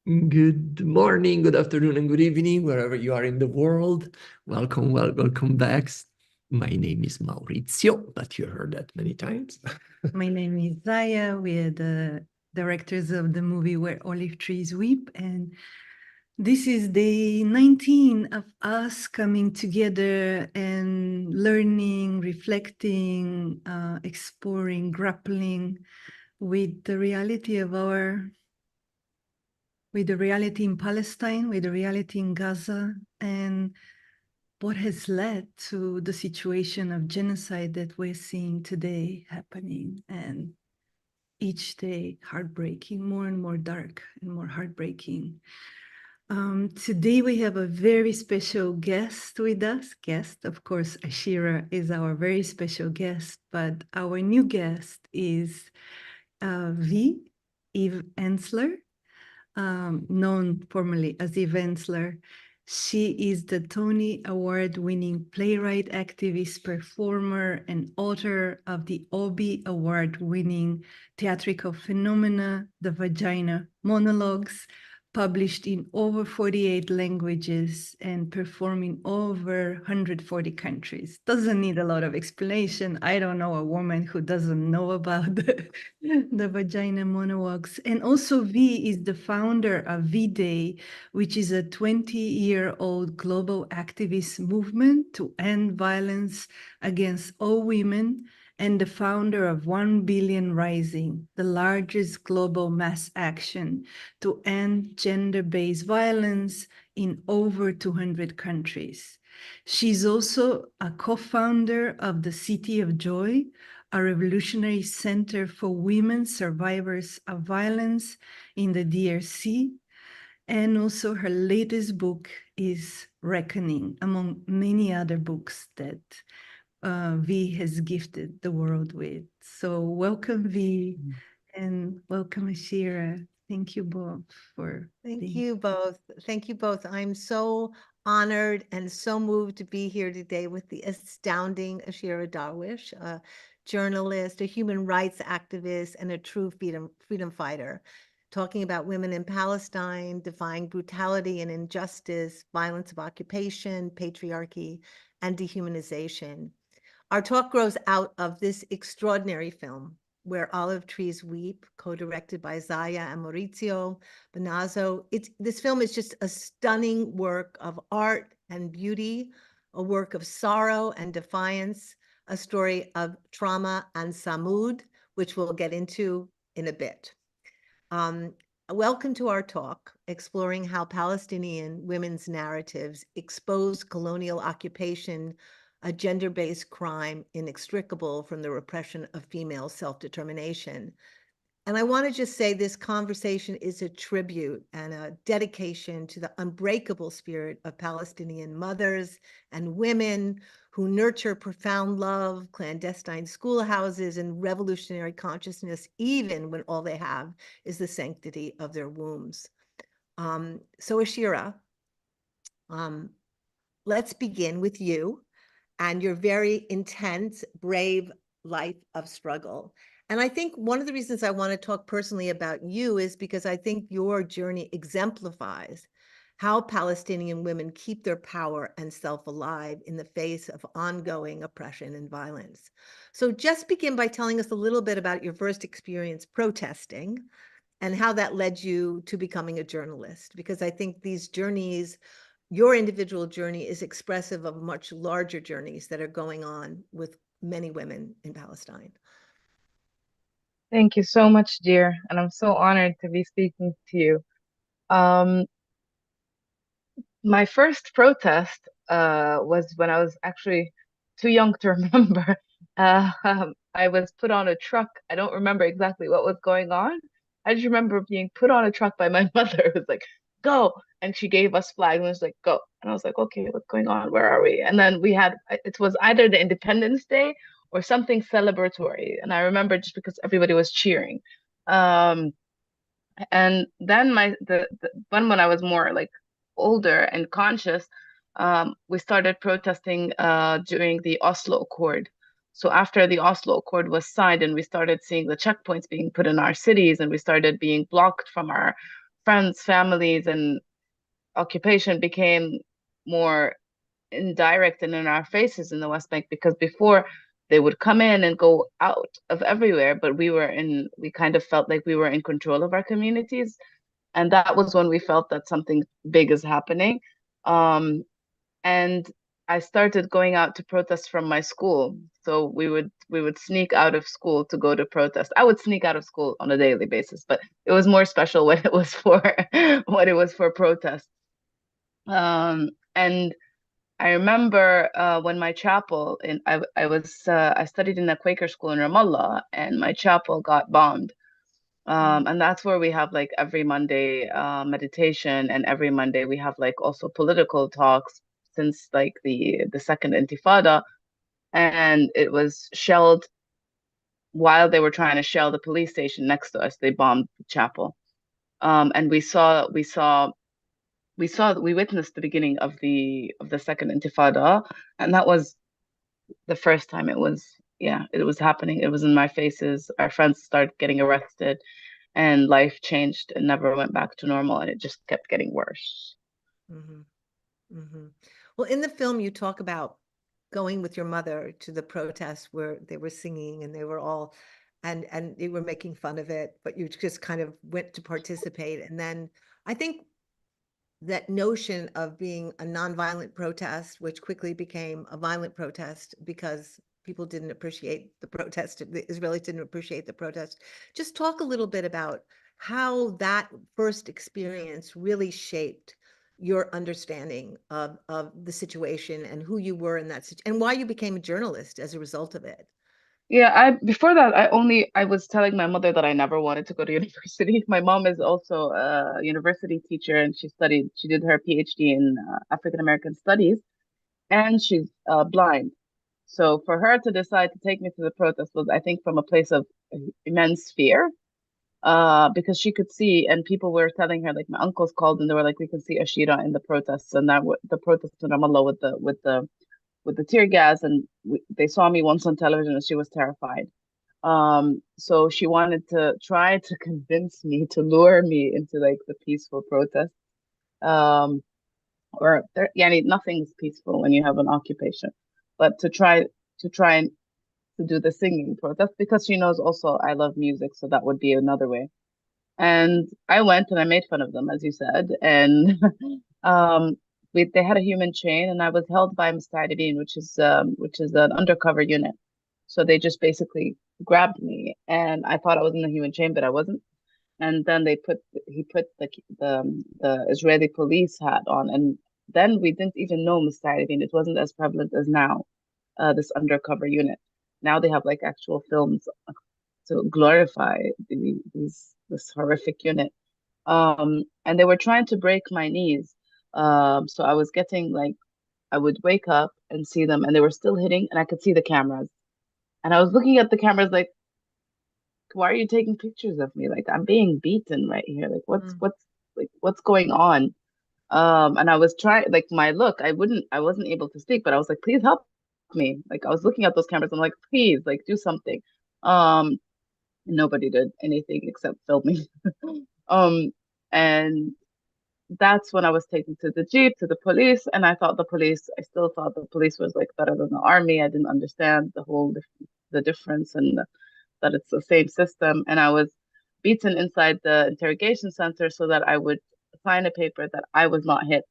Good morning, good afternoon, and good evening, wherever you are in the world. Welcome back. My name is Maurizio, but you heard that many times. My name is Zaya. We are the directors of the movie Where Olive Trees Weep. And this is day 19 of us coming together and learning, reflecting, exploring, grappling with the reality of with the reality in Palestine, with the reality in Gaza, and what has led to the situation of genocide that we're seeing today happening. And each day heartbreaking, more and more dark and more heartbreaking. Today we have a very special guest with us. Of course, Ashira is our very special guest, but our new guest is Eve Ensler, known formally as Eve Ensler. She is the Tony Award-winning playwright, activist, performer, and author of the Obie Award-winning theatrical phenomena, The Vagina Monologues, published in over 48 languages and performed in over 140 countries. Doesn't need a lot of explanation. I don't know a woman who doesn't know about the Vagina Monologues. And also V is the founder of V-Day, which is a 20-year-old global activist movement to end violence against all women, and the founder of 1 Billion Rising, the largest global mass action to end gender-based violence in over 200 countries. She's also a co-founder of the City of Joy, a revolutionary center for women survivors of violence in the DRC. And also her latest book is Reckoning, among many other books that V has gifted the world with. So welcome, V, and welcome, Ashira. Thank you both for Thank you both. Thank you both. I'm so honored and so moved to be here today with the astounding Ashira Darwish, a journalist, a human rights activist, and a true freedom fighter, talking about women in Palestine, defying brutality and injustice, violence of occupation, patriarchy, and dehumanization. Our talk grows out of this extraordinary film, Where Olive Trees Weep, co-directed by Zaya and Maurizio Bonazzo. This film is just a stunning work of art and beauty, a work of sorrow and defiance, a story of trauma and sumud, which we'll get into in a bit. Welcome to our talk, exploring how Palestinian women's narratives expose colonial occupation, a gender-based crime inextricable from the repression of female self-determination. And I want to just say this conversation is a tribute and a dedication to the unbreakable spirit of Palestinian mothers and women who nurture profound love, clandestine schoolhouses, and revolutionary consciousness, even when all they have is the sanctity of their wombs. So Ashira, let's begin with you and your very intense, brave life of struggle. And I think one of the reasons I want to talk personally about you is because I think your journey exemplifies how Palestinian women keep their power and self alive in the face of ongoing oppression and violence. So just begin by telling us a little bit about your first experience protesting and how that led you to becoming a journalist, because I think these journeys, your individual journey, is expressive of much larger journeys that are going on with many women in Palestine. Thank you so much, dear. And I'm so honored to be speaking to you. My first protest was when I was actually too young to remember. I was put on a truck. I don't remember exactly what was going on. I just remember being put on a truck by my mother. It was like, go. And she gave us flags and was like, go. And I was like, okay, what's going on? Where are we? And then it was either the Independence Day or something celebratory. And I remember just because everybody was cheering. And then when I was more like older and conscious, we started protesting during the Oslo Accord. So after the Oslo Accord was signed and we started seeing the checkpoints being put in our cities and we started being blocked from friends, families, and occupation became more indirect and in our faces in the West Bank, because before they would come in and go out of everywhere, but we kind of felt like we were in control of our communities. And that was when we felt that something big is happening. And I started going out to protest from my school. So we would sneak out of school to go to protest. I would sneak out of school on a daily basis, but it was more special when it was for when it was for protest. And I remember when my chapel in I studied in a Quaker school in Ramallah, and my chapel got bombed. And that's where we have like every Monday meditation, and every Monday we have like also political talks since like the second Intifada. And it was shelled while they were trying to shell the police station next to us. They bombed the chapel. And we witnessed the beginning of the second Intifada, and that was the first time it was happening. It was in my faces. Our friends started getting arrested, and life changed and never went back to normal, and it just kept getting worse. Mm-hmm. Mm-hmm. Well, in the film, you talk about going with your mother to the protest where they were singing and they were all, and they were making fun of it, but you just kind of went to participate. And then I think that notion of being a nonviolent protest, which quickly became a violent protest because people didn't appreciate the protest, the Israelis didn't appreciate the protest. Just talk a little bit about how that first experience really shaped your understanding of the situation and who you were in that situation and why you became a journalist as a result of it. Yeah, before that I was telling my mother that I never wanted to go to university. My mom is also a university teacher, and she did her PhD in African American studies, and she's blind. So for her to decide to take me to the protest was, I think, from a place of immense fear, because she could see, and people were telling her, like my uncles called and they were like, we can see Ashira in the protests, and the protests in Ramallah with the tear gas, and they saw me once on television, and she was terrified. So she wanted to try to convince me to lure me into like the peaceful protest. Um, or there, yeah, nothing's peaceful when you have an occupation, but to try and to do the singing protest, because she knows also I love music, so that would be another way. And I went and I made fun of them, as you said, and um, they had a human chain, and I was held by Musta'idin, which is an undercover unit. So they just basically grabbed me, and I thought I was in the human chain, but I wasn't. And then he put the Israeli police hat on, and then we didn't even know Musta'idin. It wasn't as prevalent as now, this undercover unit. Now they have like actual films to glorify this horrific unit. And they were trying to break my knees. So I was getting like, I would wake up and see them, and they were still hitting, and I could see the cameras. And I was looking at the cameras like, why are you taking pictures of me? Like I'm being beaten right here. Like what's going on? And I was trying, like my look, I wasn't able to speak, but I was like, please help me. Like I was looking at those cameras. I'm like, please, like do something. Um, Nobody did anything except film me. um, and that's when I was taken to the jeep, to the police, and I still thought the police was like better than the army. I didn't understand the difference, and that it's the same system. And I was beaten inside the interrogation center so that I would sign a paper that I was not hit,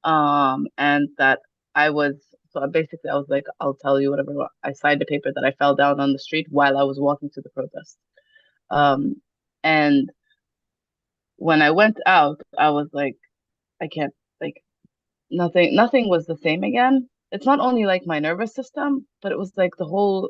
and that I was. So basically, I was like, I'll tell you whatever. I signed a paper that I fell down on the street while I was walking to the protest. And when I went out, I was like, I can't, like, nothing was the same again. It's not only like my nervous system, but it was like the whole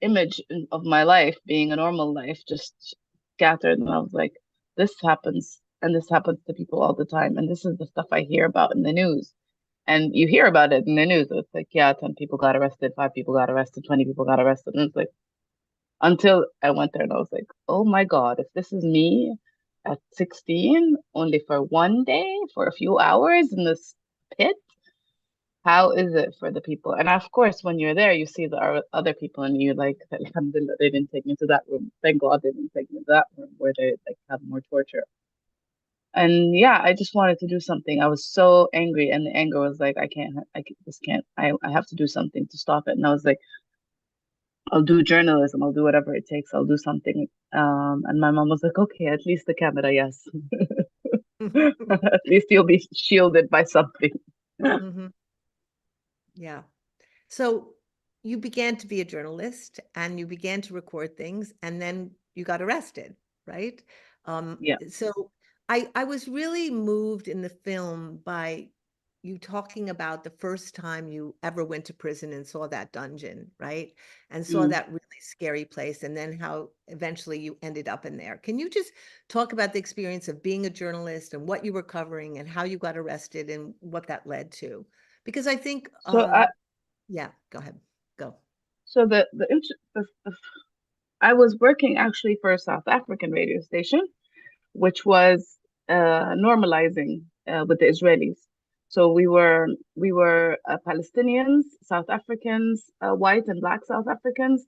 image of my life being a normal life just scattered. And I was like, this happens, and this happens to people all the time. And this is the stuff I hear about in the news. And you hear about it in the news. It's like, yeah, 10 people got arrested, 5 people got arrested, 20 people got arrested. And it's like, until I went there and I was like, oh my God, if this is me at 16, only for one day, for a few hours in this pit, how is it for the people? And of course, when you're there, you see the other people, and you're like, Alhamdulillah, they didn't take me to that room. Thank God they didn't take me to that room where they like have more torture. And yeah, I just wanted to do something. I was so angry, and the anger was like, this can't. I have to do something to stop it. And I was like, I'll do journalism. I'll do whatever it takes. I'll do something. And my mom was like, okay, at least the camera, yes. At least you'll be shielded by something. Mhm. Yeah. So you began to be a journalist and you began to record things, and then you got arrested, right? Yeah. So I was really moved in the film by you talking about the first time you ever went to prison and saw that dungeon, right? And saw Mm. that really scary place, and then how eventually you ended up in there. Can you just talk about the experience of being a journalist and what you were covering and how you got arrested and what that led to? Because I think, So yeah, go ahead. Go. so I was working actually for a South African radio station, which was normalizing with the Israelis. So we were Palestinians, South Africans, white and black South Africans,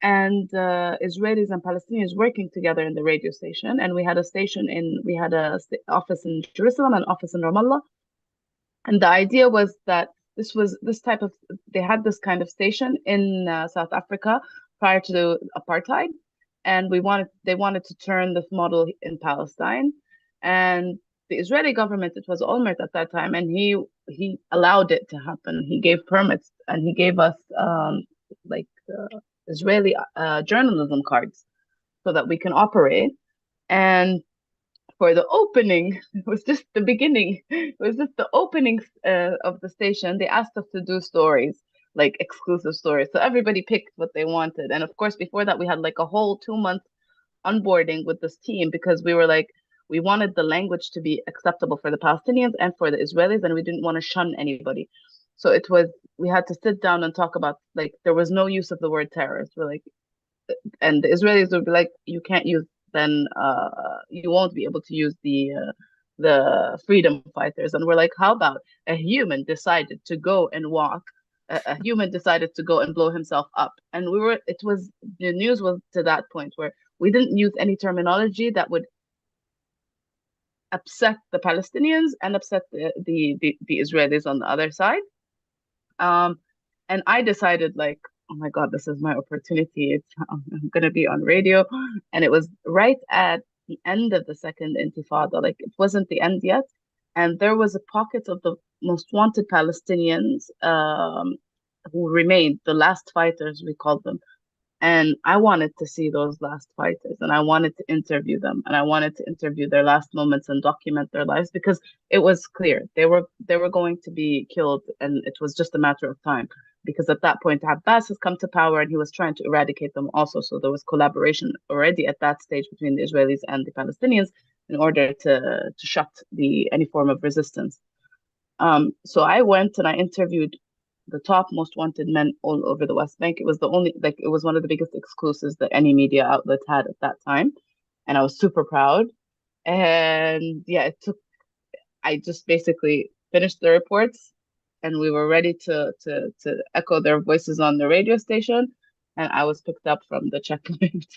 and Israelis and Palestinians working together in the radio station. And we had a office in Jerusalem and office in Ramallah. And the idea was that they had this kind of station in South Africa prior to apartheid, and they wanted to turn this model in Palestine. And the Israeli government, it was Olmert at that time, and he allowed it to happen. He gave permits, and he gave us like Israeli journalism cards so that we can operate. And for the opening, it was just the beginning. It was just the opening of the station. They asked us to do stories, like exclusive stories. So everybody picked what they wanted. And of course, before that, we had like a whole 2 month onboarding with this team because we were like, we wanted the language to be acceptable for the Palestinians and for the Israelis, and we didn't want to shun anybody. So we had to sit down and talk about, like, there was no use of the word terrorist. We're like, and the Israelis would be like, you can't use, then you won't be able to use the freedom fighters. And we're like, how about a human decided to go and walk, a human decided to go and blow himself up. And the news was to that point where we didn't use any terminology that would upset the Palestinians and upset the Israelis on the other side. And I decided, like, oh my God, this is my opportunity. I'm going to be on radio. And it was right at the end of the second intifada. Like, it wasn't the end yet. And there was a pocket of the most wanted Palestinians who remained, the last fighters, we called them. And I wanted to see those last fighters, and I wanted to interview them, and I wanted to interview their last moments and document their lives, because it was clear they were going to be killed, and it was just a matter of time. Because at that point, Abbas has come to power, and he was trying to eradicate them also. So there was collaboration already at that stage between the Israelis and the Palestinians in order to shut any form of resistance. So I went and I interviewed the top most wanted men all over the West Bank. It was it was one of the biggest exclusives that any media outlet had at that time. And I was super proud. And yeah, I just basically finished the reports, and we were ready to echo their voices on the radio station. And I was picked up from the checkpoint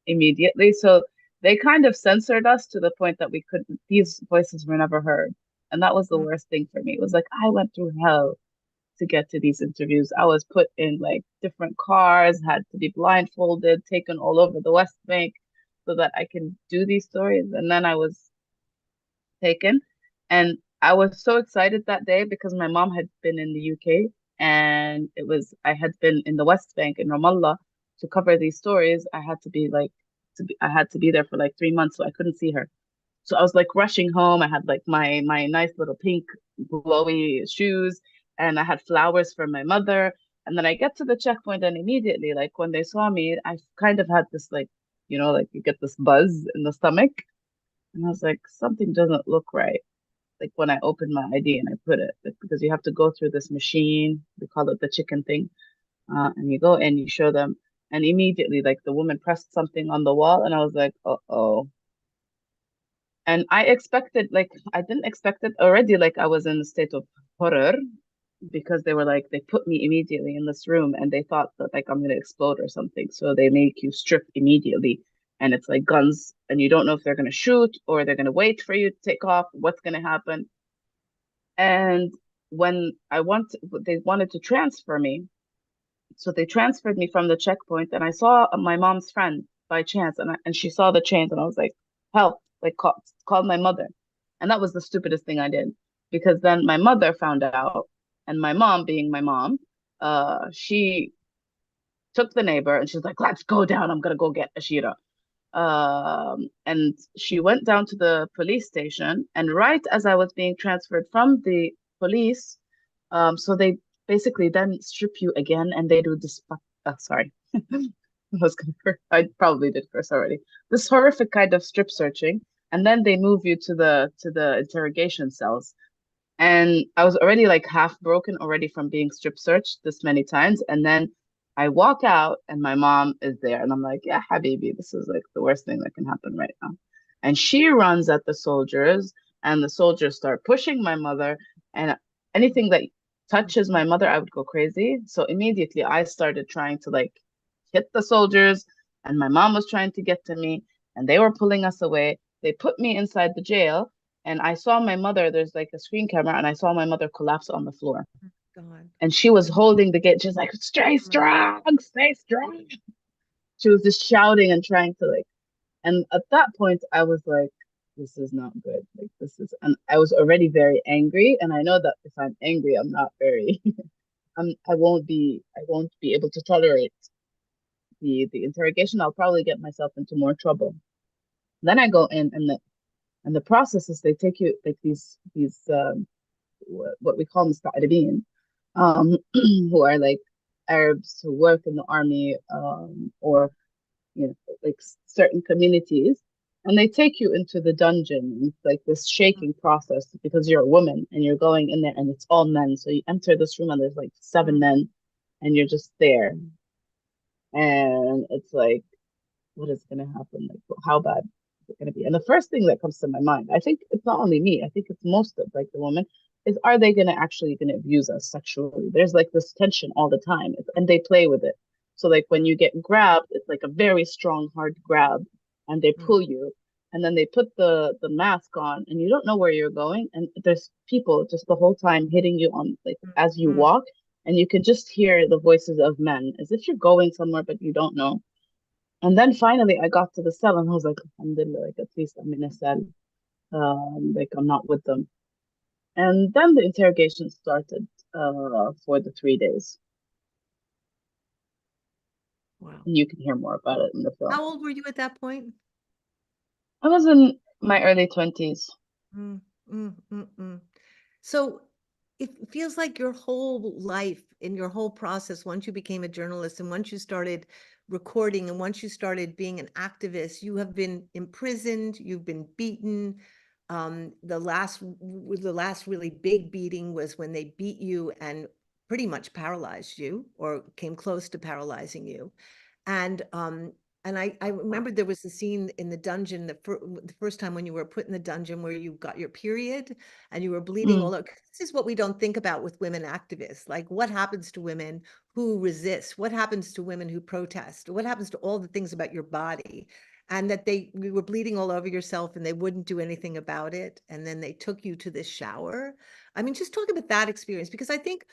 immediately. So they kind of censored us to the point that these voices were never heard. And that was the worst thing for me. It was like, I went through hell to get to these interviews. I was put in like different cars, had to be blindfolded, taken all over the West Bank so that I can do these stories. And then I was taken. And I was so excited that day because my mom had been in the UK, and I had been in the West Bank in Ramallah to cover these stories. I had to be I had to be there for like 3 months, so I couldn't see her. So I was like rushing home. I had like my nice little pink glowy shoes, and I had flowers for my mother. And then I get to the checkpoint, and immediately, like when they saw me, I kind of had this like, like you get this buzz in the stomach. And I was like, something doesn't look right. Like when I opened my ID and I put it, because you have to go through this machine, we call it the chicken thing. And you go and you show them. And immediately, like the woman pressed something on the wall, and I was like, uh-oh. And I didn't expect it already. Like I was in a state of horror. because they were like, they put me immediately in this room and they thought that like I'm gonna explode or something. So they make you strip immediately. And it's like guns, and you don't know if they're gonna shoot or they're gonna wait for you to take off, what's gonna happen. And when they wanted to transfer me. So they transferred me from the checkpoint, and I saw my mom's friend by chance, and she saw the chains, and I was like, "Help!" Like called my mother, and that was the stupidest thing I did, because then my mother found out, and my mom, being my mom, she took the neighbor, and she's like, "Let's go down. I'm gonna go get Ashira." And she went down to the police station, and right as I was being transferred from the police, so they basically then strip you again, and they do this. Sorry, I was gonna curse. I probably did curse already. This horrific kind of strip searching, and then they move you to the interrogation cells. And I was already like half broken already from being strip searched this many times. And then I walk out and my mom is there. And I'm like, yeah, habibi, this is like the worst thing that can happen right now. And she runs at the soldiers, and the soldiers start pushing my mother. And anything that touches my mother, I would go crazy. So immediately I started trying to like hit the soldiers, and my mom was trying to get to me, and they were pulling us away. They put me inside the jail, and I saw my mother, there's like a screen camera, and I saw my mother collapse on the floor. God. And she was holding the gate. She's like, stay strong, stay strong. She was just shouting and trying to like, and at that point, I was like, this is not good. Like, this is, and I was already very angry. And I know that if I'm angry, I'm not very, I won't be able to tolerate the interrogation. I'll probably get myself into more trouble. Then I go in, and the process is they take you like these what we call musta'ribin, who are like Arabs who work in the army, or you know, like certain communities, and they take you into the dungeon. It's like this shaking process because you're a woman and you're going in there, and it's all men. So you enter this room and there's like 7 men, and you're just there, and it's like, what is going to happen? Like, how bad is it going to be? And the first thing that comes to my mind, I think it's not only me, I think it's most of like the women, is are they going to actually going to abuse us sexually? There's like this tension all the time, and they play with it. So like when you get grabbed, it's like a very strong, hard grab, and they pull you, and then they put the mask on, and you don't know where you're going, and there's people just the whole time hitting you on like as you walk, and you can just hear the voices of men as if you're going somewhere, but you don't know. And then finally I got to the cell, and I was like, alhamdulillah, like at least I'm in a cell. Like I'm not with them. And then the interrogation started for the 3 days. Wow. And you can hear more about it in the film. How old were you at that point? I was in my early 20s. So it feels like your whole life, in your whole process, once you became a journalist and once you started recording and once you started being an activist, you have been imprisoned, you've been beaten. The last really big beating was when they beat you and pretty much paralyzed you, or came close to paralyzing you. And I remember there was a scene in the dungeon, the first time when you were put in the dungeon, where you got your period and you were bleeding all over. This is what we don't think about with women activists. Like, what happens to women who resist? What happens to women who protest? What happens to all the things about your body? And that you were bleeding all over yourself and they wouldn't do anything about it. And then they took you to this shower. I mean, just talk about that experience, because I think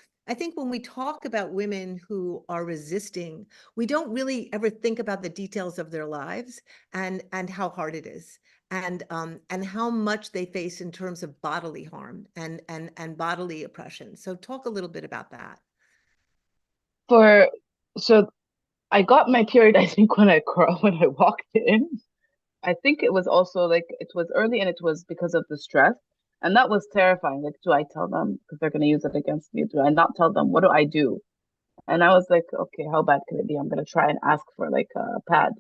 when we talk about women who are resisting, we don't really ever think about the details of their lives and how hard it is, and how much they face in terms of bodily harm and bodily oppression. So talk a little bit about that. So I got my period, I think, when I walked in. I think it was also like it was early, and it was because of the stress. And that was terrifying. Like, do I tell them because they're going to use it against me? Do I not tell them? What do I do? And I was like, okay, how bad could it be? I'm going to try and ask for like a pad.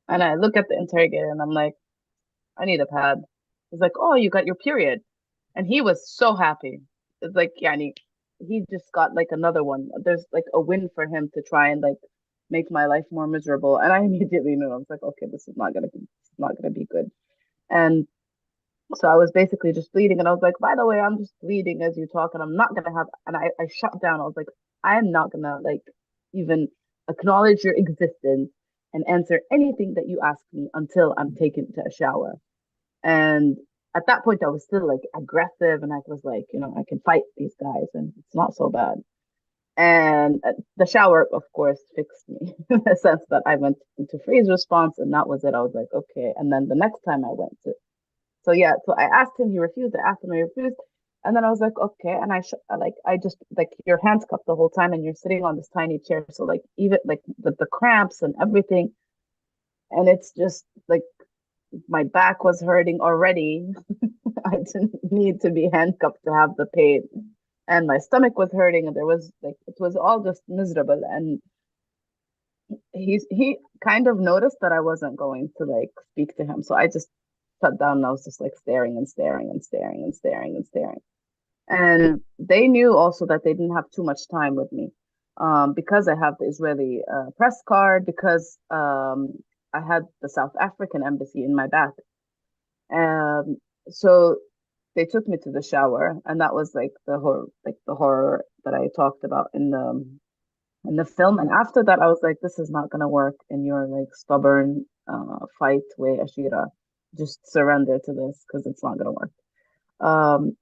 And I look at the interrogator and I'm like, I need a pad. He's like, oh, you got your period. And he was so happy. It's like, yeah, he just got like another one. There's like a win for him to try and like make my life more miserable. And I immediately knew. I was like, okay, this is not gonna be good. And So I was basically just bleeding, and I was like, by the way, I'm just bleeding as you talk, and I'm not gonna have, and I shut down. I was like, I am not gonna like even acknowledge your existence and answer anything that you ask me until I'm taken to a shower. And at that point, I was still like aggressive, and I was like, I can fight these guys, and it's not so bad. And the shower, of course, fixed me in the sense that I went into freeze response, and that was it. I was like, okay. And then the next time I went to, so yeah, so I asked him, he refused. I asked him, he refused. And then I was like, okay. And I just like, your hands cupped the whole time, and you're sitting on this tiny chair. So like, even like the cramps and everything. And it's just like, my back was hurting already. I didn't need to be handcuffed to have the pain. And my stomach was hurting, and there was like, it was all just miserable. And he kind of noticed that I wasn't going to like speak to him. So I just sat down, and I was just like staring and staring and staring and staring and staring. And they knew also that they didn't have too much time with me, because I have the Israeli press card, because I had the South African embassy in my back. So they took me to the shower, and that was like the horror that I talked about in the film. And after that, I was like, this is not gonna work in your like stubborn fight way, Ashira. Just surrender to this, because it's not gonna work.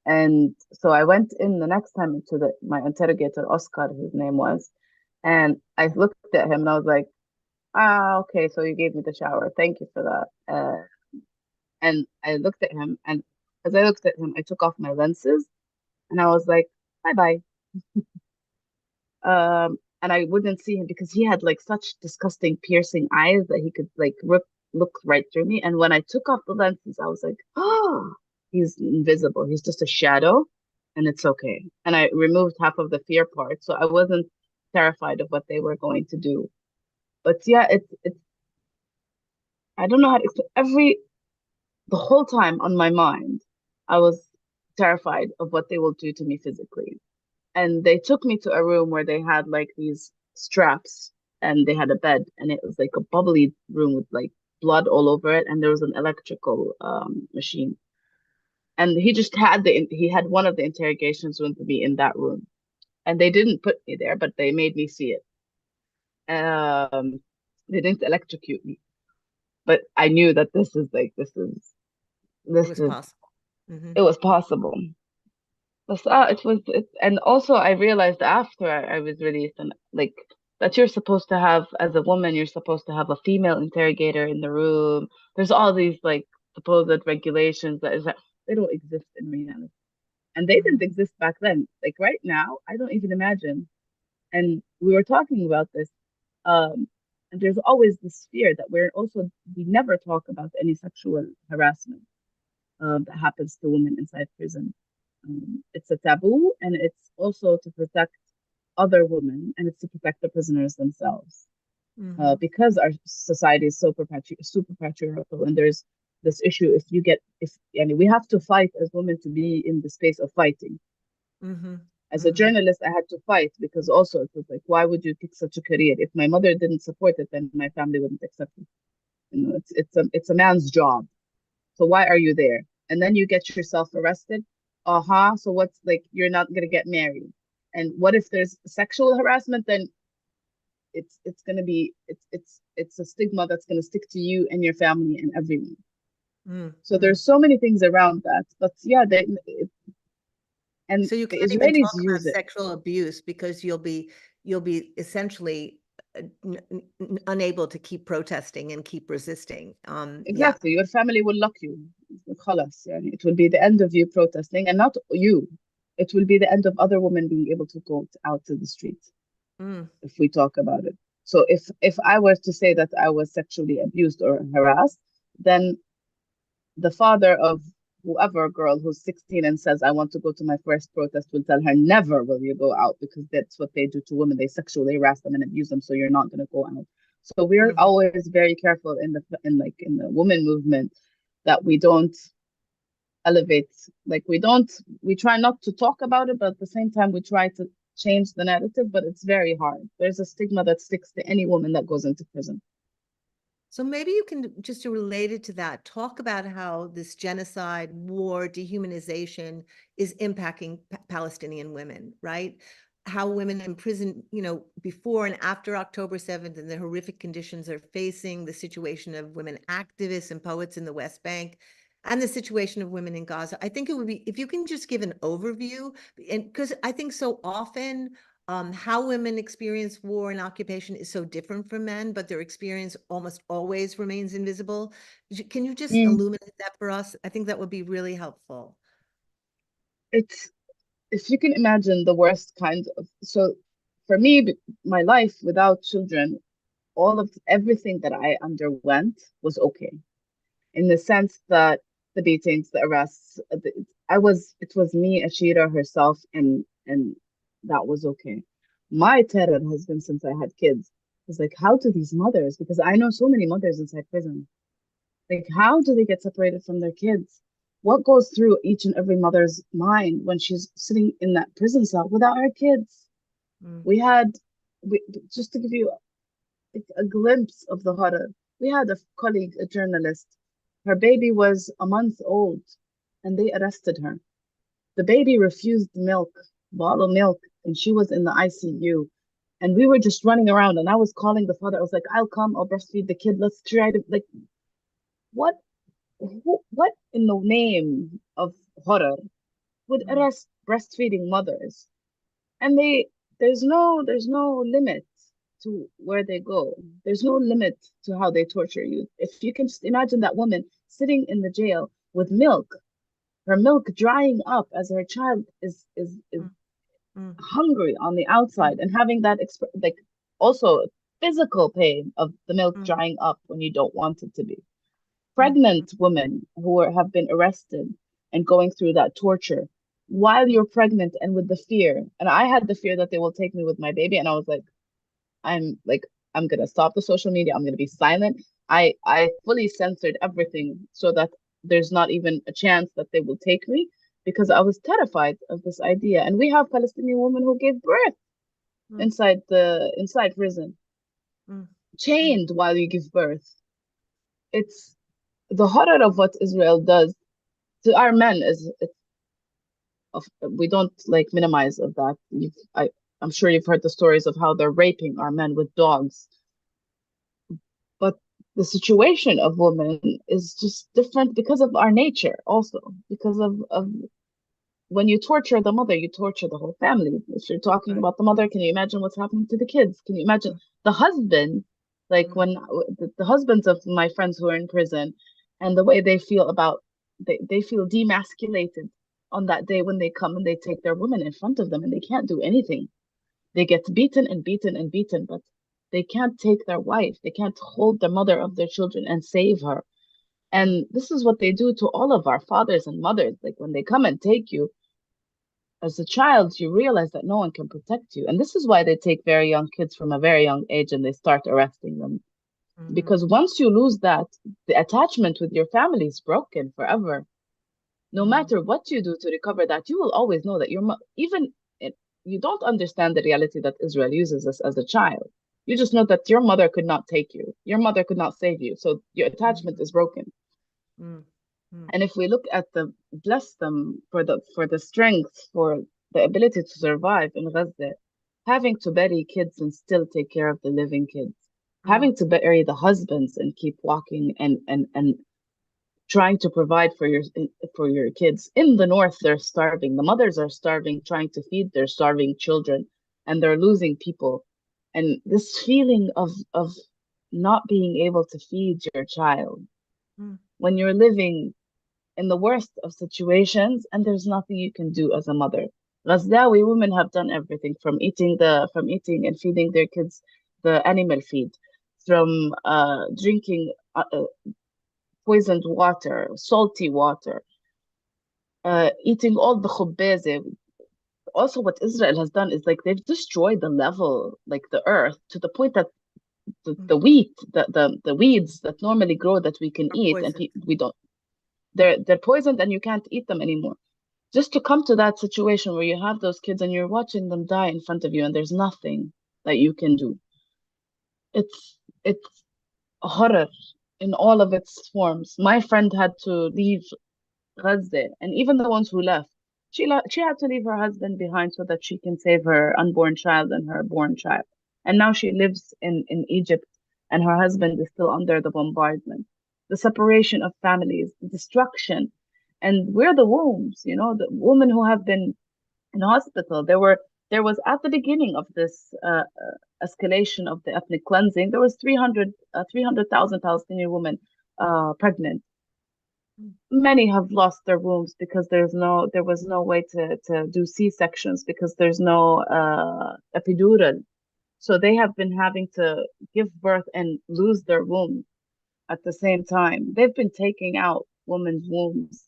And so I went in the next time into my interrogator, Oscar, his name was, and I looked at him, and I was like, okay, so you gave me the shower. Thank you for that. And I looked at him, and as I looked at him, I took off my lenses, and I was like, bye bye. And I wouldn't see him because he had like such disgusting, piercing eyes that he could like look right through me. And when I took off the lenses, I was like, oh, he's invisible. He's just a shadow, and it's okay. And I removed half of the fear part, so I wasn't terrified of what they were going to do. But yeah, it's I don't know how to explain. The whole time on my mind, I was terrified of what they will do to me physically. And they took me to a room where they had like these straps, and they had a bed, and it was like a bubbly room with like blood all over it, and there was an electrical machine. And he had one of the interrogations with me in that room, and they didn't put me there, but they made me see it. They didn't electrocute me, but I knew that this is possible. Mm-hmm. it was possible. And also I realized after I was released, and like, that you're supposed to have, as a woman, you're supposed to have a female interrogator in the room. There's all these like supposed regulations that they don't exist in reality, and they didn't exist back then. Like right now, I don't even imagine. And we were talking about this, and there's always this fear that we never talk about any sexual harassment that happens to women inside prison. It's a taboo, and it's also to protect other women, and it's to protect the prisoners themselves. Because our society is super patriarchal, and there's this issue, we have to fight as women to be in the space of fighting. As a journalist, I had to fight, because also it was like, why would you pick such a career? If my mother didn't support it, then my family wouldn't accept it. It's a man's job. So why are you there? And then you get yourself arrested. So what's like, you're not gonna get married. And what if there's sexual harassment? Then it's gonna be it's a stigma that's gonna stick to you and your family and everyone. So there's so many things around that. But yeah, and so you the can't even Israelis talk about use it. sexual abuse because you'll be essentially unable to keep protesting and keep resisting. Exactly. Your family will lock you. خلاص, يعني. It will be the end of you protesting, and not you. It will be the end of other women being able to go out to the streets, if we talk about it. So if I were to say that I was sexually abused or harassed, then the father of whoever girl who's 16 and says, I want to go to my first protest, will tell her, never will you go out, because that's what they do to women. They sexually harass them and abuse them, so you're not going to go out. So we're always very careful in the women movement that we don't elevate, like we try not to talk about it, but at the same time we try to change the narrative, but it's very hard. There's a stigma that sticks to any woman that goes into prison. So maybe you can, just to relate it to that, talk about how this genocide, war, dehumanization is impacting Palestinian women, right? How women in prison, before and after October 7th, and the horrific conditions they're facing, the situation of women activists and poets in the West Bank, and the situation of women in Gaza. I think it would be, if you can just give an overview, and because I think so often how women experience war and occupation is so different from men, but their experience almost always remains invisible. Can you just illuminate that for us? I think that would be really helpful. It's, if you can imagine the worst kind of, so for me, my life without children, all of everything that I underwent was okay, in the sense that the beatings, the arrests, it was me, Ashira herself, and that was okay. My terror has been since I had kids. It's like, how do these mothers, because I know so many mothers inside prison, like, how do they get separated from their kids? What goes through each and every mother's mind when she's sitting in that prison cell without her kids? We had, just to give you a glimpse of the horror, we had a colleague, a journalist. Her baby was a month old, and they arrested her. The baby refused milk, bottled milk, and she was in the ICU. And we were just running around, and I was calling the father. I was like, I'll come, I'll breastfeed the kid. Let's try to, like, what in the name of horror would arrest breastfeeding mothers? And there's no limit to where they go. There's no limit to how they torture you. If you can just imagine that woman sitting in the jail with milk, her milk drying up as her child is hungry on the outside, and having that like also physical pain of the milk drying up when you don't want it to be. Pregnant women who have been arrested and going through that torture while you're pregnant, and with the fear. And I had the fear that they will take me with my baby, and I was like, I'm gonna stop the social media. I'm gonna be silent. I fully censored everything so that there's not even a chance that they will take me, because I was terrified of this idea. And we have Palestinian women who gave birth inside prison, chained while you give birth. It's the horror of what Israel does to our men we don't like minimize of that. I'm sure you've heard the stories of how they're raping our men with dogs. But the situation of women is just different because of our nature, also because of when you torture the mother, you torture the whole family. If you're talking about the mother, can you imagine what's happening to the kids? Can you imagine the husband? Like when the husbands of my friends who are in prison, and the way they feel about, they feel demasculated on that day when they come and they take their women in front of them, and they can't do anything. They get beaten and beaten and beaten, but they can't take their wife. They can't hold the mother of their children and save her. And this is what they do to all of our fathers and mothers. Like when they come and take you, as a child, you realize that no one can protect you. And this is why they take very young kids from a very young age and they start arresting them. Because once you lose that, the attachment with your family is broken forever. No matter what you do to recover that, you will always know that you don't understand the reality that Israel uses us as a child. You just know that your mother could not take you. Your mother could not save you. So your attachment is broken. And if we look at bless them for the strength, for the ability to survive in Gaza, having to bury kids and still take care of the living kids, having to bury the husbands and keep walking and trying to provide for your kids. In the north, they're starving. The mothers are starving, trying to feed their starving children, and they're losing people. And this feeling of not being able to feed your child when you're living in the worst of situations, and there's nothing you can do as a mother. Ghazdawi women have done everything from eating and feeding their kids the animal feed, from drinking poisoned water, salty water, eating all the khubbeze. Also, what Israel has done is like they've destroyed the level, like the earth, to the point that the wheat, the weeds that normally grow that we can eat, and we don't. They're poisoned and you can't eat them anymore. Just to come to that situation where you have those kids and you're watching them die in front of you and there's nothing that you can do. It's horror in all of its forms. My friend had to leave Gaza, and even the ones who left, she had to leave her husband behind so that she can save her unborn child and her born child. And now she lives in Egypt, and her husband is still under the bombardment. The separation of families, the destruction, and we're the wombs, the women who have been in hospital. There was at the beginning of this escalation of the ethnic cleansing, there was 300,000 Palestinian women pregnant. Many have lost their wombs because there was no way to do C-sections because there's no epidural. So they have been having to give birth and lose their womb at the same time. They've been taking out women's wombs